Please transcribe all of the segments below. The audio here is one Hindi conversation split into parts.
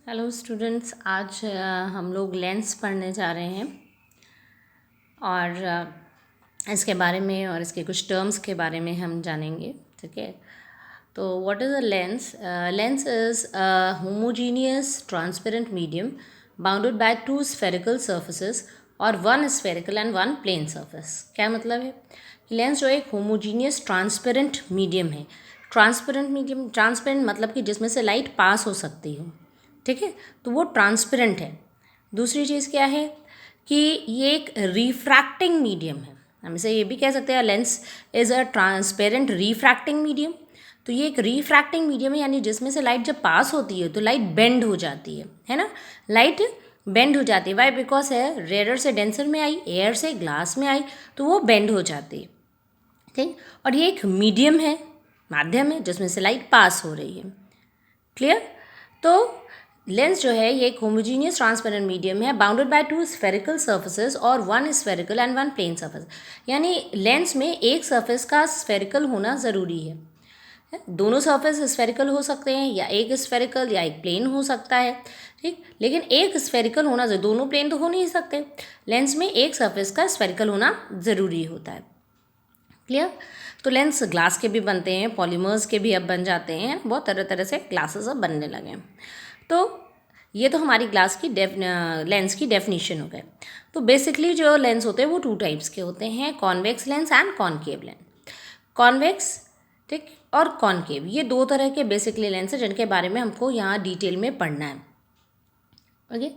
हेलो स्टूडेंट्स, आज हम लोग लेंस पढ़ने जा रहे हैं और इसके बारे में और इसके कुछ टर्म्स के बारे में हम जानेंगे। ठीक है, तो what is a lens? Lens is a homogeneous transparent medium bounded by two spherical surfaces और one spherical and one plane surface. क्या मतलब है कि लेंस जो एक होमोजीनियस ट्रांसपेरेंट मीडियम है। ट्रांसपेरेंट मीडियम, ट्रांसपेरेंट मतलब कि जिसमें से लाइट पास हो सकती हो। ठीक है, तो वो ट्रांसपेरेंट है। दूसरी चीज़ क्या है कि ये एक रिफ्रैक्टिंग मीडियम है। हम इसे ये भी कह सकते हैं lens is a transparent refracting medium. तो ये एक रिफ्रैक्टिंग मीडियम है, यानी जिसमें से लाइट जब पास होती है तो लाइट बेंड हो जाती है ना। लाइट बेंड हो जाती है। वाई? बिकॉज है रेयर से डेंसर में आई, एयर से ग्लास में आई, तो वो बेंड हो जाती है। ठीक, और ये एक मीडियम है, माध्यम है, जिसमें से लाइट पास हो रही है। क्लियर? तो लेंस जो है ये एक होमोजीनियस ट्रांसपेरेंट मीडियम है bounded by two spherical surfaces और one spherical and one plane surface. यानी लेंस में एक सर्फेस का स्फेरिकल होना ज़रूरी है। दोनों सर्फेस स्फेरिकल हो सकते हैं, या एक स्फेरिकल या एक प्लेन हो सकता है। ठीक, लेकिन एक स्फेरिकल होना जरूरी, दोनों प्लेन तो हो नहीं सकते। लेंस में एक सर्फेस का स्फेरिकल होना ज़रूरी होता है। क्लियर? तो लेंस ग्लास के भी बनते हैं, पॉलीमर्स के भी अब बन जाते हैं, बहुत तरह तरह से ग्लासेस अब बनने लगे हैं। तो ये तो हमारी ग्लास की लेंस की डेफिनेशन हो गए। तो बेसिकली जो लेंस होते हैं वो टू टाइप्स के होते हैं, convex lens and concave lens. Convex, ठीक, और कॉनकेव, ये दो तरह के बेसिकली लेंस हैं जिनके बारे में हमको यहाँ डिटेल में पढ़ना है। ओके,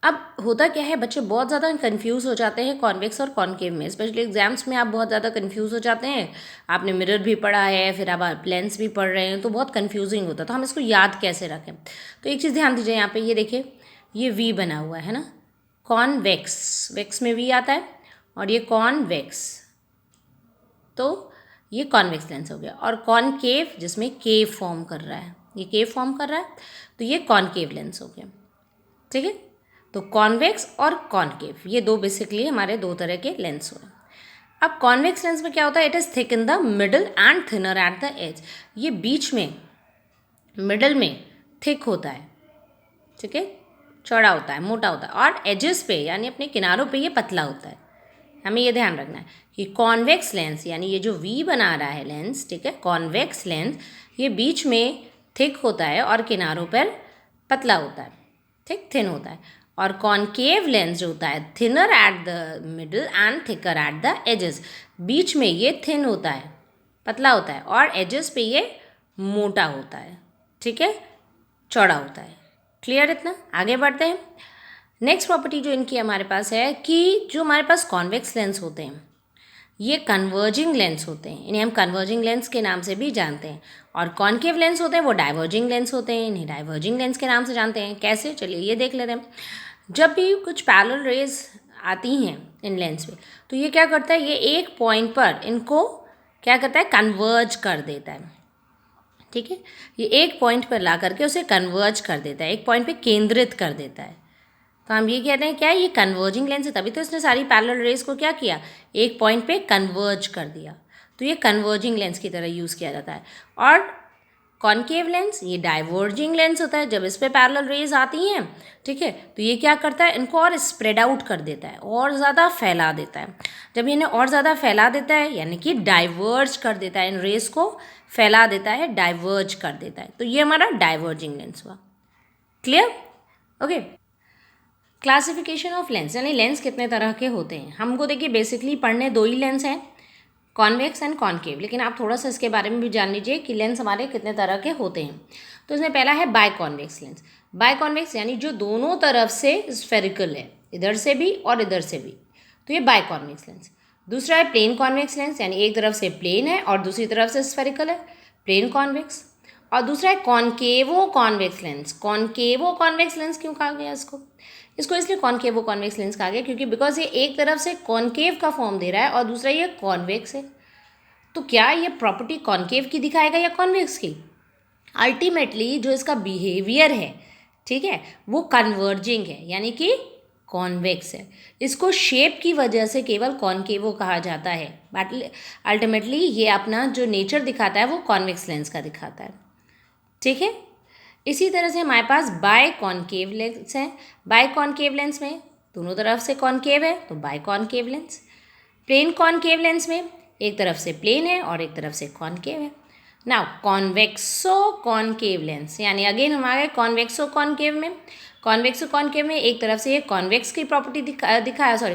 अब होता क्या है, बच्चे बहुत ज़्यादा कंफ्यूज हो जाते हैं कॉन्वेक्स और कॉनकेव में। स्पेशली एग्जाम्स में आप बहुत ज़्यादा कंफ्यूज हो जाते हैं। आपने मिरर भी पढ़ा है, फिर आप लेंस भी पढ़ रहे हैं, तो बहुत कंफ्यूजिंग होता है। तो हम इसको याद कैसे रखें? तो एक चीज़ ध्यान दीजिए, यहाँ पे ये देखिए, ये वी बना हुआ है ना, कॉन्वेक्स, वेक्स में वी आता है, और ये कॉन्वेक्स, तो ये कॉन्वेक्स लेंस हो गया। और कॉनकेव, जिसमें केव फॉर्म कर रहा है, ये केव फॉर्म कर रहा है, तो ये कॉनकेव लेंस हो गया। ठीक है, तो कॉन्वेक्स और कॉनकेव, ये दो बेसिकली हमारे दो तरह के लेंस हुए। अब कॉन्वेक्स लेंस में क्या होता है, it is thick in the middle and thinner at the edge. ये बीच में, मिडल में थिक होता है, ठीक है, चौड़ा होता है, मोटा होता है, और एजेस पे यानी अपने किनारों पे ये पतला होता है। हमें ये ध्यान रखना है कि कॉन्वेक्स लेंस, यानी ये जो वी बना रहा है लेंस, ठीक है, कॉन्वेक्स लेंस, ये बीच में थिक होता है और किनारों पर पतला होता है, ठीक, थिन होता है। और कॉनकेव लेंस जो होता है, thinner at the middle and thicker at the edges, बीच में ये थिन होता है, पतला होता है, और एजेस पे ये मोटा होता है, ठीक है, चौड़ा होता है। क्लियर? इतना आगे बढ़ते हैं। नेक्स्ट प्रॉपर्टी जो इनकी हमारे पास है कि जो हमारे पास कॉन्वेक्स लेंस होते हैं ये कन्वर्जिंग लेंस होते हैं, इन्हें हम कन्वर्जिंग लेंस के नाम से भी जानते हैं। और कॉनकेव लेंस होते हैं वो डाइवर्जिंग लेंस होते हैं, इन्हें डाइवर्जिंग लेंस के नाम से जानते हैं। कैसे? चलिए ये देख लेते हैं। जब भी कुछ पैरेलल रेज आती हैं इन लेंस पे, तो ये क्या करता है, ये एक पॉइंट पर इनको क्या करता है, कन्वर्ज कर देता है। ठीक है, ये एक पॉइंट पर ला करके उसे कन्वर्ज कर देता है, एक पॉइंट पे केंद्रित कर देता है। तो हम ये कहते हैं क्या, ये कन्वर्जिंग लेंस है, तभी तो इसने सारी पैरेलल रेज को क्या किया, एक पॉइंट पे कन्वर्ज कर दिया। तो ये कन्वर्जिंग लेंस की तरह यूज़ किया जाता है। और कॉनकेव लेंस, ये डाइवर्जिंग लेंस होता है। जब इस पे पैरेलल रेज आती हैं, ठीक है, तो ये क्या करता है, इनको और स्प्रेड आउट कर देता है, और ज़्यादा फैला देता है। जब इन्हें और ज़्यादा फैला देता है, यानी कि डाइवर्ज कर देता है, इन रेज को फैला देता है, डाइवर्ज कर देता है, तो ये हमारा डाइवर्जिंग लेंस हुआ। Clear? Okay. Classification of lens, यानी लेंस कितने तरह के होते हैं। हमको देखिए बेसिकली पढ़ने दो ही लेंस हैं, कॉन्वेक्स एंड कॉनकेव, लेकिन आप थोड़ा सा इसके बारे में भी जान लीजिए कि लेंस हमारे कितने तरह के होते हैं। तो इसमें पहला है biconvex lens. Biconvex यानी जो दोनों तरफ से स्फेरिकल है, इधर से भी और इधर से भी, तो ये बाय कॉन्वेक्स लेंस। दूसरा है प्लेन कॉन्वेक्स लेंस, यानी एक तरफ से प्लेन है और दूसरी तरफ से स्फेरिकल है, प्लेन कॉन्वेक्स। और दूसरा है कॉनकेवो कॉन्वेक्स लेंस। कॉनकेवो कॉन्वेक्स लेंस क्यों कहा गया इसको? इसको इसलिए कॉनकेवो कॉन्वेक्स लेंस कहा गया क्योंकि बिकॉज ये एक तरफ से कॉनकेव का फॉर्म दे रहा है और दूसरा ये कॉन्वेक्स है। तो क्या ये प्रॉपर्टी कॉनकेव की दिखाएगा या कॉन्वेक्स की? अल्टीमेटली जो इसका बिहेवियर है, ठीक है, वो कन्वर्जिंग है, यानी कि कॉन्वेक्स है। इसको शेप की वजह से केवल कॉनकेवो कहा जाता है, बट अल्टीमेटली ये अपना जो नेचर दिखाता है वो कॉन्वेक्स लेंस का दिखाता है। ठीक है, इसी तरह से हमारे पास बाय कॉनकेव लेंस है। बाय कॉनकेव लेंस में दोनों तरफ से कॉनकेव है तो biconcave lens. Plane concave lens में एक तरफ से प्लेन है और एक तरफ से कॉनकेव है। नाउ कॉन्वेक्सो कॉनकेव लेंस, यानी अगेन हम आ गए कॉन्वेक्सो कॉनकेव में। कॉन्वेक्सो कॉनकेव में एक तरफ से ये कॉन्वेक्स की प्रॉपर्टी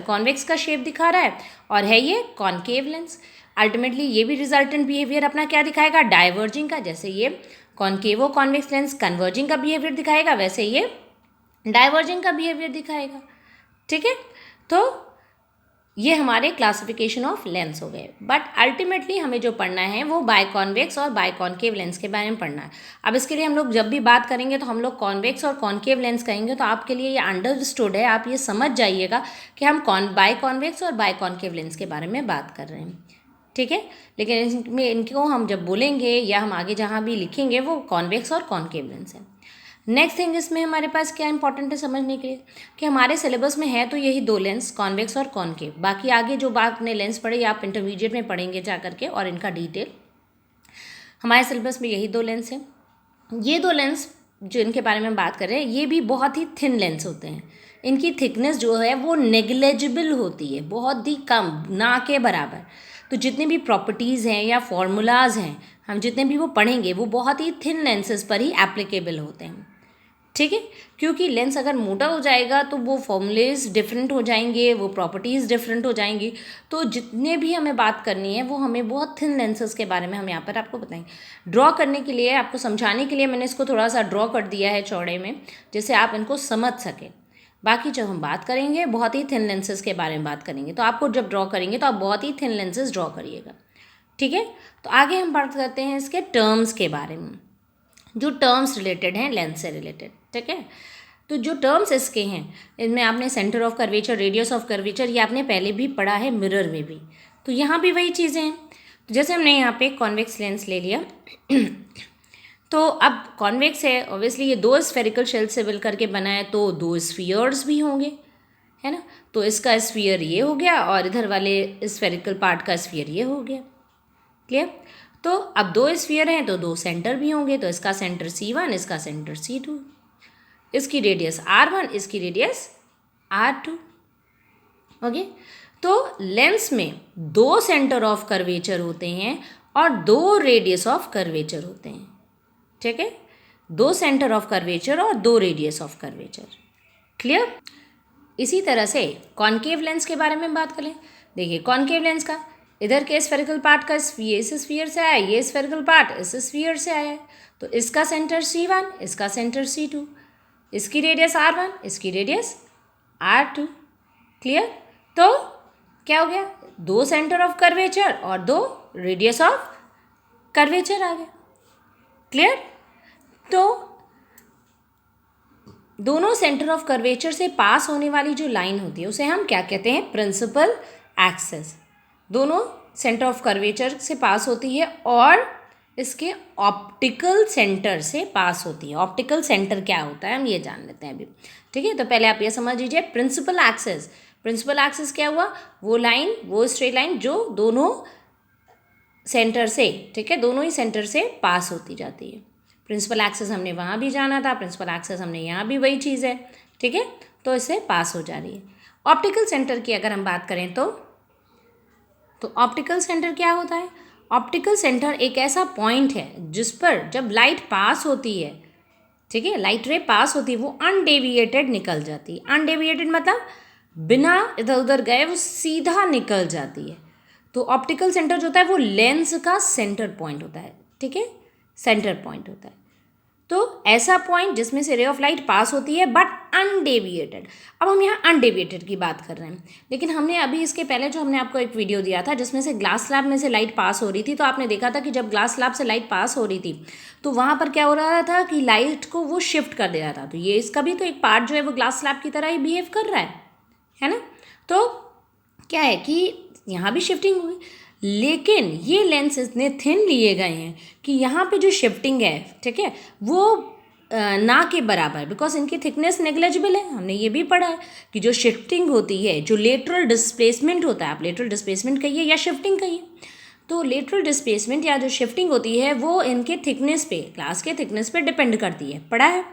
कॉन्वेक्स का शेप दिखा रहा है और है ये कॉनकेव लेंस। अल्टीमेटली ये भी रिजल्टेंट बिहेवियर अपना क्या दिखाएगा, डाइवर्जिंग का। जैसे ये कॉनकेवो कॉन्वेक्स लेंस कन्वर्जिंग का बिहेवियर दिखाएगा, वैसे ये डाइवर्जिंग का बिहेवियर दिखाएगा। ठीक है, तो ये हमारे क्लासिफिकेशन ऑफ लेंस हो गए। बट अल्टीमेटली हमें जो पढ़ना है वो बाय कॉन्वेक्स और बाय कॉनकेव लेंस के बारे में पढ़ना है। अब इसके लिए हम लोग जब भी बात करेंगे तो हम लोग कॉन्वेक्स और कॉनकेव लेंस कहेंगे, तो आपके लिए ये अंडरस्टूड है, आप ये समझ जाइएगा कि हम बाय कॉन्वेक्स और बाय कॉनकेव लेंस के बारे में बात कर रहे हैं। ठीक है, लेकिन इसमें इनको हम जब बोलेंगे या हम आगे जहाँ भी लिखेंगे वो कॉन्वेक्स और कॉनकेव लेंस है। नेक्स्ट थिंग इसमें हमारे पास क्या इंपॉर्टेंट है समझने के लिए कि हमारे सिलेबस में है तो यही दो लेंस, कॉन्वेक्स और कॉनकेव। बाकी आगे जो बात ने लेंस पढ़े आप इंटरमीडिएट में पढ़ेंगे जा करके, और इनका डिटेल हमारे सिलेबस में यही दो लेंस हैं। ये दो लेंस जो इनके बारे में बात कर रहे हैं ये भी बहुत ही थिन लेंस होते हैं। इनकी थिकनेस जो है वो नेग्लेजिबल होती है, बहुत ही कम, ना के बराबर। तो जितनी भी प्रॉपर्टीज़ हैं या फॉर्मूलाज हैं हम जितने भी वो पढ़ेंगे वो बहुत ही थिन लेंसेज पर ही एप्लीकेबल होते हैं। ठीक है, क्योंकि लेंस अगर मोटा हो जाएगा तो वो फॉर्मूलेज डिफरेंट हो जाएंगे, वो प्रॉपर्टीज़ डिफरेंट हो जाएंगी। तो जितने भी हमें बात करनी है वो हमें बहुत थिन लेंसेज के बारे में हम यहाँ पर आपको बताएंगे। ड्रॉ करने के लिए, आपको समझाने के लिए मैंने इसको थोड़ा सा ड्रॉ कर दिया है चौड़े में, जिससे आप इनको समझ सकें। बाकी जब हम बात करेंगे बहुत ही थिन लेंसेज के बारे में बात करेंगे, तो आपको जब ड्रॉ करेंगे तो आप बहुत ही थिन लेंसेज ड्रॉ करिएगा। ठीक है, तो आगे हम बात करते हैं इसके टर्म्स के बारे में, जो टर्म्स रिलेटेड हैं लेंस से रिलेटेड। ठीक है, तो जो टर्म्स इसके हैं इनमें आपने centre of curvature, radius of curvature, ये आपने पहले भी पढ़ा है मिरर में भी, तो यहाँ भी वही चीज़ें हैं। तो जैसे हमने यहाँ पे कॉन्वेक्स लेंस ले लिया तो अब कॉन्वेक्स है, ऑब्वियसली ये दो स्फेरिकल शेल से मिल करके बना है, तो दो स्फीयर्स भी होंगे, है ना। तो इसका स्फीयर ये हो गया और इधर वाले स्फेरिकल पार्ट का स्फीयर ये हो गया। क्लियर, तो अब दो स्फीयर हैं तो दो सेंटर भी होंगे, तो इसका सेंटर C1, इसका सेंटर C2, इसकी रेडियस R1, इसकी रेडियस R2। ओके, तो लेंस में दो सेंटर ऑफ कर्वेचर होते हैं और दो रेडियस ऑफ कर्वेचर होते हैं। ठीक है, दो सेंटर ऑफ कर्वेचर और दो रेडियस ऑफ कर्वेचर। क्लियर, इसी तरह से कॉनकेव लेंस के बारे में बात करें। देखिए कॉनकेव लेंस का इधर के स्फेरिकल पार्ट का इस स्फीयर से आया, ये स्फेरिकल पार्ट इस स्फीयर से आया है, तो इसका सेंटर C1, इसका सेंटर C2, इसकी रेडियस R1, इसकी रेडियस R2। क्लियर, तो क्या हो गया, दो सेंटर ऑफ कर्वेचर और दो रेडियस ऑफ कर्वेचर आ गया। क्लियर, तो दोनों सेंटर ऑफ कर्वेचर से पास होने वाली जो लाइन होती है उसे हम क्या कहते हैं, प्रिंसिपल एक्सिस। दोनों सेंटर ऑफ कर्वेचर से पास होती है और इसके ऑप्टिकल सेंटर से पास होती है। ऑप्टिकल सेंटर क्या होता है हम ये जान लेते हैं अभी। ठीक है, तो पहले आप ये समझ लीजिए प्रिंसिपल एक्सिस। प्रिंसिपल एक्सिस क्या हुआ, वो लाइन, वो स्ट्रेट लाइन जो दोनों सेंटर से, ठीक है, दोनों ही सेंटर से पास होती जाती है। प्रिंसिपल एक्सिस हमने वहाँ भी जाना था, प्रिंसिपल एक्सिस हमने यहाँ भी वही चीज़ है। ठीक है, तो इससे पास हो जा रही है। ऑप्टिकल सेंटर की अगर हम बात करें तो ऑप्टिकल सेंटर क्या होता है, ऑप्टिकल सेंटर एक ऐसा पॉइंट है जिस पर जब लाइट पास होती है, ठीक है, लाइट रे पास होती है, वो अनडेविएटेड निकल जाती है। अनडेविएटेड मतलब बिना इधर उधर गए वो सीधा निकल जाती है। तो ऑप्टिकल सेंटर जो होता है वो लेंस का सेंटर पॉइंट होता है। ठीक है, सेंटर पॉइंट होता है, तो ऐसा पॉइंट जिसमें से रे ऑफ लाइट पास होती है बट अनडेविएटेड। अब हम यहाँ अनडेविएटेड की बात कर रहे हैं, लेकिन हमने अभी इसके पहले जो हमने आपको एक वीडियो दिया था जिसमें से ग्लास स्लैब में से लाइट पास हो रही थी, तो आपने देखा था कि जब ग्लास स्लैब से लाइट पास हो रही थी तो वहाँ पर क्या हो रहा था कि लाइट को वो शिफ्ट कर दे रहा था। तो ये इसका भी तो एक पार्ट जो है वो ग्लास स्लैब की तरह ही बिहेव कर रहा है ना। तो क्या है कि यहाँ भी शिफ्टिंग हुई, लेकिन ये लेंस इतने थिन लिए गए हैं कि यहाँ पे जो शिफ्टिंग है, ठीक है, वो ना के बराबर, बिकॉज इनकी थिकनेस नेग्लेजिबल है। हमने ये भी पढ़ा है कि जो शिफ्टिंग होती है, जो लेटरल डिस्प्लेसमेंट होता है, आप लेटरल डिस्प्लेसमेंट कहिए या शिफ्टिंग कहिए, तो लेटरल डिस्प्लेसमेंट या जो शिफ्टिंग होती है वो इनके थिकनेस पे, ग्लास के थिकनेस पे डिपेंड करती है। पढ़ा है,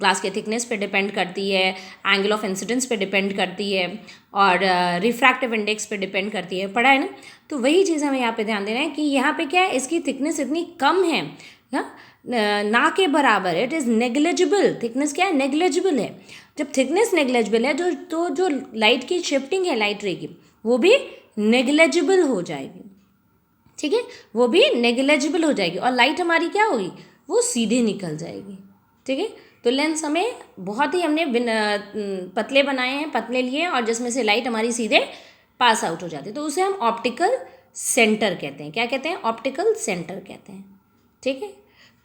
ग्लास के थिकनेस पे डिपेंड करती है, एंगल ऑफ इंसिडेंस पे डिपेंड करती है, और रिफ्रैक्टिव इंडेक्स पे डिपेंड करती है। पढ़ा है ना। तो वही चीज़ हमें यहाँ पे ध्यान देना है कि यहाँ पे क्या है, इसकी थिकनेस इतनी कम है ना के बराबर, इट इज़ नेग्लेजिबल। थिकनेस क्या है, नेग्लेजिबल है। जब थिकनेस नेग्लेजिबल है जो लाइट की शिफ्टिंग है लाइट रे की, वो भी नेग्लेजिबल हो जाएगी। ठीक है, वो भी नेग्लेजिबल हो जाएगी, और लाइट हमारी क्या होगी, वो सीधे निकल जाएगी। ठीक है, तो लेंस हमें बहुत ही हमने पतले बनाए हैं, पतले लिए, और जिसमें से लाइट हमारी सीधे पास आउट हो जाती है, तो उसे हम ऑप्टिकल सेंटर कहते हैं। क्या कहते हैं, ऑप्टिकल सेंटर कहते हैं। ठीक है,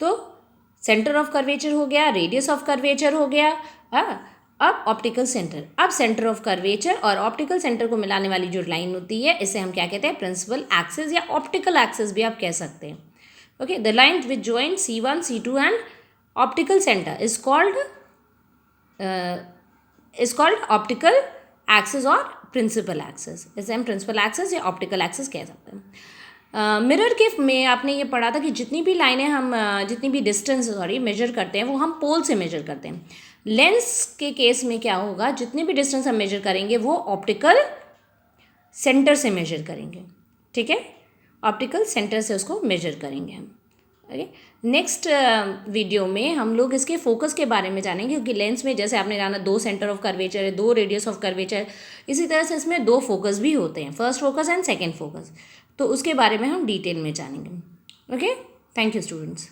तो सेंटर ऑफ कर्वेचर हो गया, रेडियस ऑफ कर्वेचर हो गया। अब ऑप्टिकल सेंटर, अब सेंटर ऑफ कर्वेचर और ऑप्टिकल सेंटर को मिलाने वाली जो लाइन होती है, इसे हम क्या कहते हैं, प्रिंसिपल एक्सिस या ऑप्टिकल एक्सिस भी आप कह सकते हैं। Okay, the line which join C1 C2 and optical centre is called optical axis और प्रिंसिपल एक्सिस। इसे हम प्रिंसिपल एक्सिस या ऑप्टिकल एक्सिस कह सकते हैं। मिरर के में आपने ये पढ़ा था कि जितनी भी लाइनें हम जितनी भी डिस्टेंस मेजर करते हैं वो हम पोल से मेजर करते हैं। लेंस के केस में क्या होगा, जितनी भी डिस्टेंस हम मेजर करेंगे वो ऑप्टिकल सेंटर से मेजर करेंगे। ठीक है, ऑप्टिकल सेंटर से उसको मेजर करेंगे हम। ओके, नेक्स्ट वीडियो में हम लोग इसके फोकस के बारे में जानेंगे, क्योंकि लेंस में जैसे आपने जाना 2 सेंटर ऑफ कर्वेचर है, 2 रेडियस ऑफ कर्वेचर, इसी तरह से इसमें 2 फोकस भी होते हैं, first focus and second focus. तो उसके बारे में हम डिटेल में जानेंगे। Okay, thank you students.